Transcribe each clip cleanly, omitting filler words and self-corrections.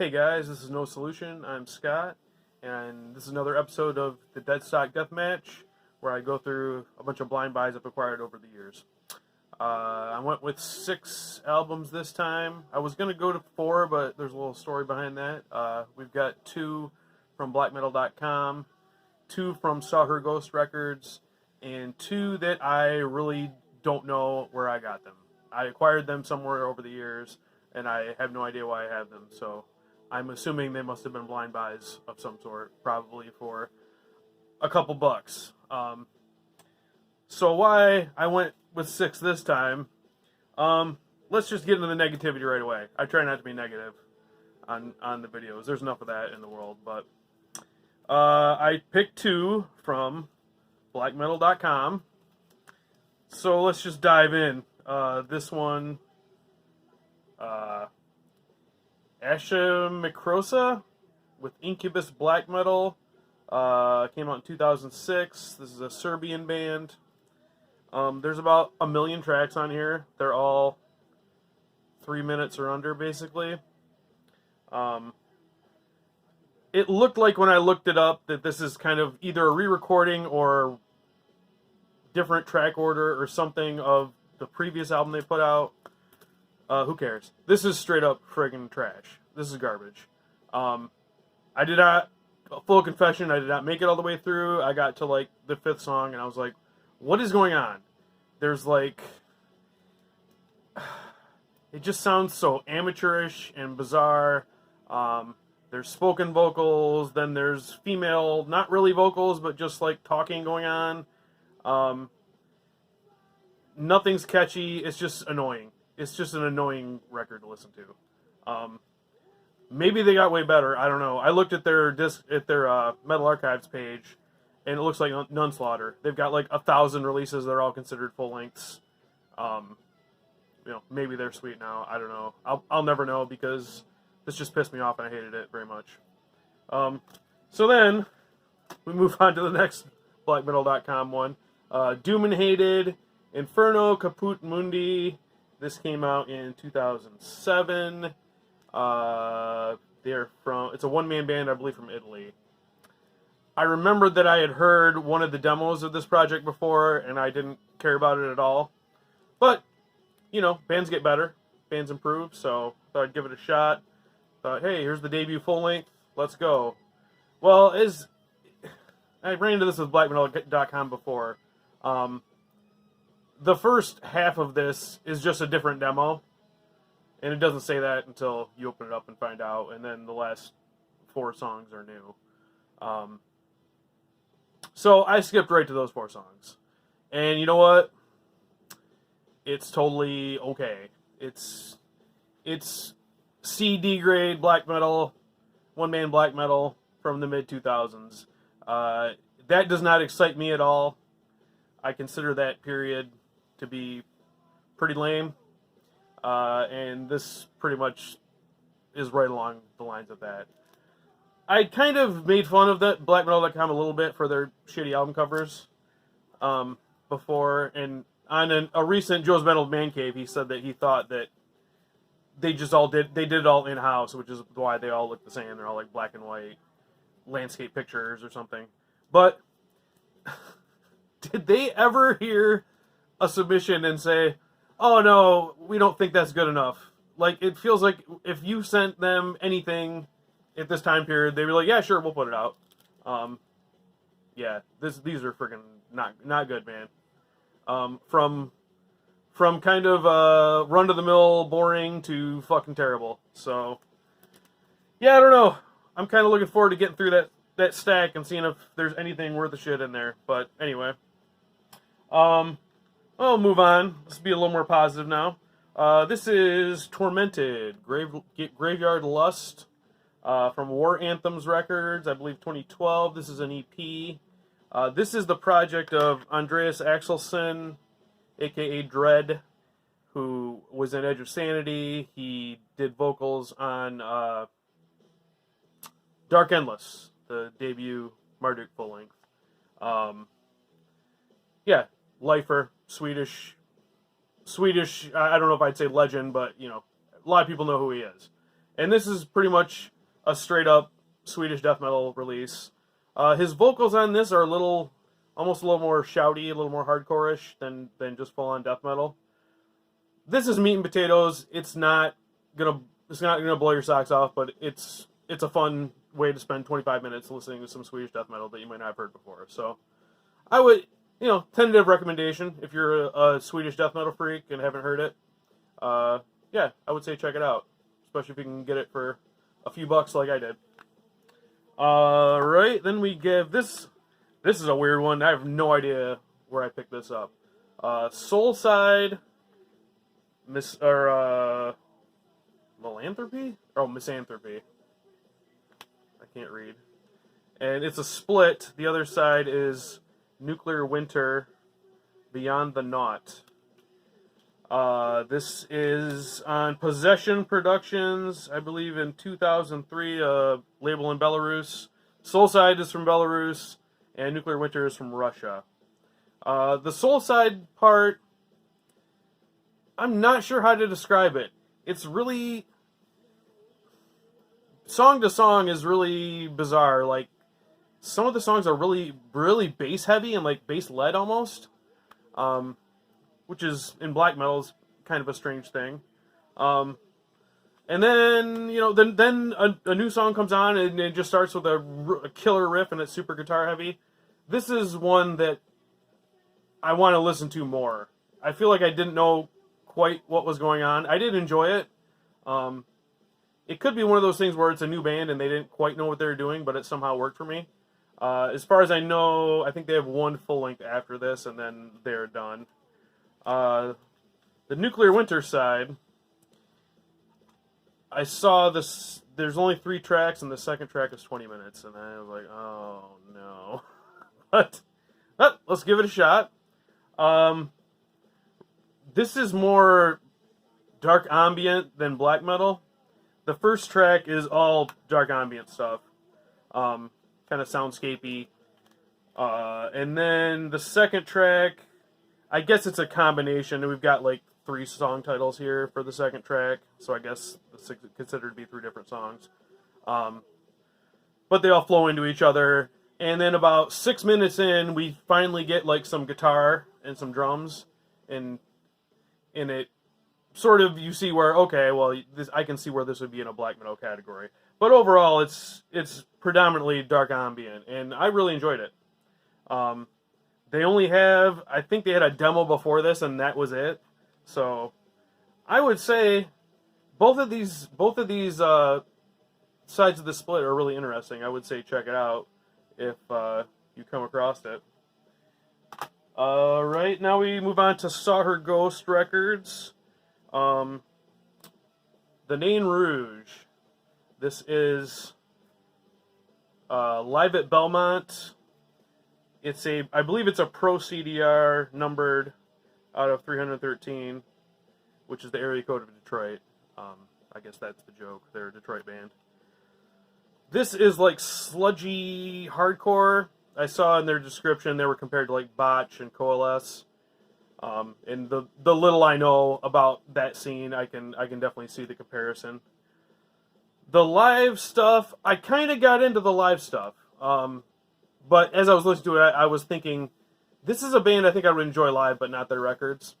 Hey guys, this is No Solution. I'm Scott, and this is another episode of the Deadstock Deathmatch, where I go through a bunch of blind buys I've acquired over the years. I went with 6 albums this time. I was going to go to 4, but there's a little story behind that. We've got 2 from blackmetal.com, 2 from Saw Her Ghost Records, and 2 that I really don't know where I got them. I acquired them somewhere over the years, and I have no idea why I have them, so I'm assuming they must have been blind buys of some sort, probably for a couple bucks. So why I went with 6 this time, let's just get into the negativity right away. I try not to be negative on the videos. There's enough of that in the world, but I picked 2 from blackmetal.com. So let's just dive in. This one, H8ful with Incubus Black Metal, came out in 2006. This is a Serbian band. There's about 1 million tracks on here. They're all 3 minutes or under, basically. It looked like when I looked it up that this is kind of either a re-recording or different track order or something of the previous album they put out. Who cares? This is straight up friggin' trash. This is garbage. I did not, full confession, I did not make it all the way through. I got to like the 5th song and I was like, what is going on? There's like, it just sounds so amateurish and bizarre. There's spoken vocals, then there's female, not really vocals, but just like talking going on. Nothing's catchy. It's just annoying. It's just an annoying record to listen to. Maybe they got way better. I don't know. I looked at their Metal Archives page, and it looks like Nunslaughter. They've got like 1,000 releases. They're all considered full lengths. Maybe they're sweet now. I don't know. I'll never know because this just pissed me off and I hated it very much. So then we move on to the next blackmetal.com one. Doom and Hated, Inferno Caput Mundi. This came out in 2007. It's a one-man band, I believe, from Italy. I remembered that I had heard one of the demos of this project before, and I didn't care about it at all. But, bands get better. Bands improve, so I thought I'd give it a shot. Thought, hey, here's the debut full-length. Let's go. Well, I ran into this with blackmetal.com before. The first half of this is just a different demo, and it doesn't say that until you open it up and find out, and then the last 4 songs are new. So I skipped right to those 4 songs. And you know what? It's totally okay. It's CD grade black metal, one-man black metal from the mid-2000s. That does not excite me at all. I consider that period to be pretty lame, and this pretty much is right along the lines of that. I kind of made fun of that blackmetal.com a little bit for their shitty album covers before, and on a recent Joe's Metal Man Cave, he said that he thought that they did it all in-house, which is why they all look the same. They're all like black and white landscape pictures or something. But did they ever hear a submission and say, oh no, we don't think that's good enough? Like, it feels like if you sent them anything at this time period, they'd be like, yeah, sure, we'll put it out. These are freaking not good, man. From kind of run-of-the-mill boring to fucking terrible. So, yeah, I don't know. I'm kind of looking forward to getting through that stack and seeing if there's anything worth a shit in there. But anyway. I'll move on. Let's be a little more positive now. This is Tormented, Graveyard Lust, from War Anthems Records, I believe 2012. This is an EP. This is the project of Andreas Axelsson, a.k.a. Dread, who was in Edge of Sanity. He did vocals on Dark Endless, the debut Marduk full-length. Lifer, Swedish, I don't know if I'd say legend, but, a lot of people know who he is. And this is pretty much a straight up Swedish death metal release. His vocals on this are almost a little more shouty, a little more hardcore-ish than just full-on death metal. This is meat and potatoes. It's not gonna blow your socks off, but it's a fun way to spend 25 minutes listening to some Swedish death metal that you might not have heard before. So I would, tentative recommendation if you're a Swedish death metal freak and haven't heard it. Yeah, I would say check it out, especially if you can get it for a few bucks like I did. Right, then we give this. This is a weird one. I have no idea where I picked this up. Soulside, Misanthropy? Oh, Misanthropy. I can't read. And it's a split. The other side is Nuclear Winter, Beyond the Naught. This is on Possession Productions, I believe in 2003, label in Belarus. Soulside is from Belarus, and Nuclear Winter is from Russia. The Soulside part, I'm not sure how to describe it. It's really... Song to song is really bizarre. Like, some of the songs are really, really bass heavy and like bass led almost. Which is, in black metal, is kind of a strange thing. And then, then a new song comes on and it just starts with a killer riff and it's super guitar heavy. This is one that I want to listen to more. I feel like I didn't know quite what was going on. I did enjoy it. It could be one of those things where it's a new band and they didn't quite know what they were doing, but it somehow worked for me. As far as I know, I think they have one full length after this and then they're done. The Nuclear Winter side, I saw this, there's only 3 tracks and the second track is 20 minutes and I was like, oh no. But let's give it a shot. This is more dark ambient than black metal. The first track is all dark ambient stuff. Kind of soundscapey. And then the second track, I guess it's a combination. We've got like 3 song titles here for the second track, so I guess it's considered to be 3 different songs. But they all flow into each other. And then about 6 minutes in, we finally get like some guitar and some drums, and it sort of, you see where, okay, well, I can see where this would be in a black metal category. But overall, it's predominantly dark ambient, and I really enjoyed it. They only have, I think they had a demo before this, and that was it. So I would say both of these sides of the split are really interesting. I would say check it out if you come across it. Right, now we move on to Saw Her Ghost Records. The Nain Rouge. This is live at Belmont. I believe it's a Pro CDR numbered out of 313, which is the area code of Detroit. I guess that's the joke. They're a Detroit band. This is like sludgy hardcore. I saw in their description they were compared to like Botch and Coalesce. And the little I know about that scene, I can definitely see the comparison. The live stuff, I kind of got into the live stuff. But as I was listening to it, I was thinking, this is a band I think I would enjoy live, but not their records.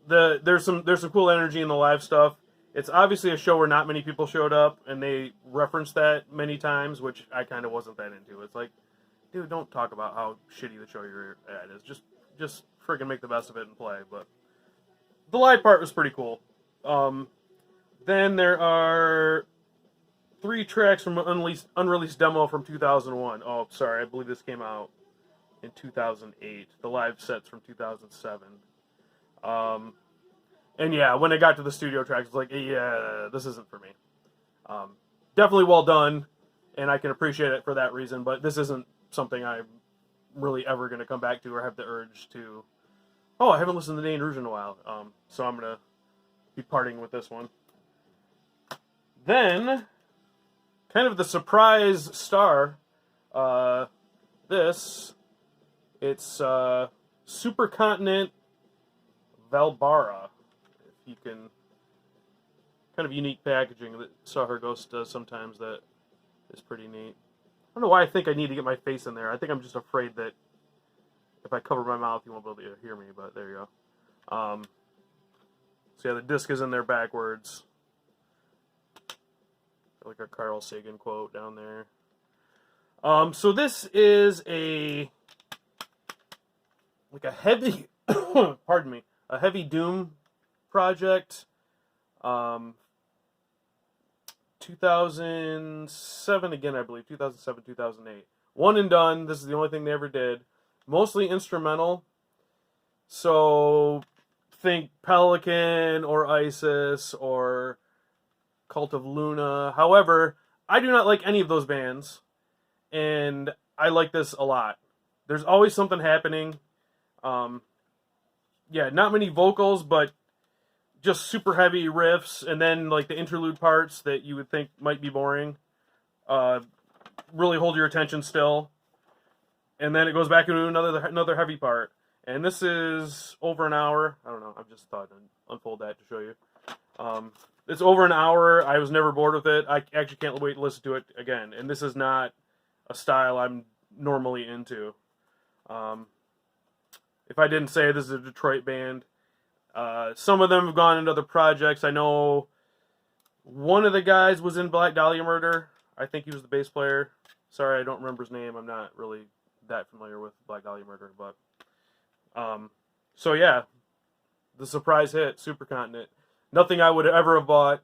There's some cool energy in the live stuff. It's obviously a show where not many people showed up, and they referenced that many times, which I kind of wasn't that into. It's like, dude, don't talk about how shitty the show you're at is. Just freaking make the best of it and play. But the live part was pretty cool. Then there are 3 tracks from unreleased demo from 2001. Oh, sorry, I believe this came out in 2008. The live set's from 2007. And yeah, when I got to the studio tracks, it's like, yeah, this isn't for me. Definitely well done, and I can appreciate it for that reason, but this isn't something I'm really ever going to come back to or have the urge to. Oh, I haven't listened to Nain Rouge in a while, so I'm going to be parting with this one. Then, kind of the surprise star, it's Supercontinent Valbara. If you can kind of unique packaging that Sawher Ghost does sometimes that is pretty neat. I don't know why I think I need to get my face in there. I think I'm just afraid that if I cover my mouth, you won't be able to hear me, but there you go. So yeah, the disc is in there backwards. Like a Carl Sagan quote down there. So this is a heavy, pardon me, a heavy Doom project. 2007 again, I believe. 2007, 2008. One and done. This is the only thing they ever did. Mostly instrumental. So think Pelican or Isis or Cult of Luna. However, I do not like any of those bands, and I like this a lot. There's always something happening. Yeah, not many vocals, but just super heavy riffs, and then like the interlude parts that you would think might be boring really hold your attention still. And then it goes back into another heavy part. And this is over an hour. I don't know. I've just thought I'd unfold that to show you. It's over an hour. I was never bored with it. I actually can't wait to listen to it again. And this is not a style I'm normally into. If I didn't say, this is a Detroit band. Some of them have gone into other projects. I know one of the guys was in Black Dahlia Murder. I think he was the bass player. Sorry, I don't remember his name. I'm not really that familiar with Black Dahlia Murder. But so yeah, the surprise hit, Supercontinent. Nothing I would ever have bought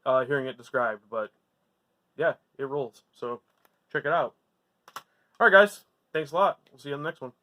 hearing it described. But yeah, it rolls. So check it out. All right, guys. Thanks a lot. We'll see you on the next one.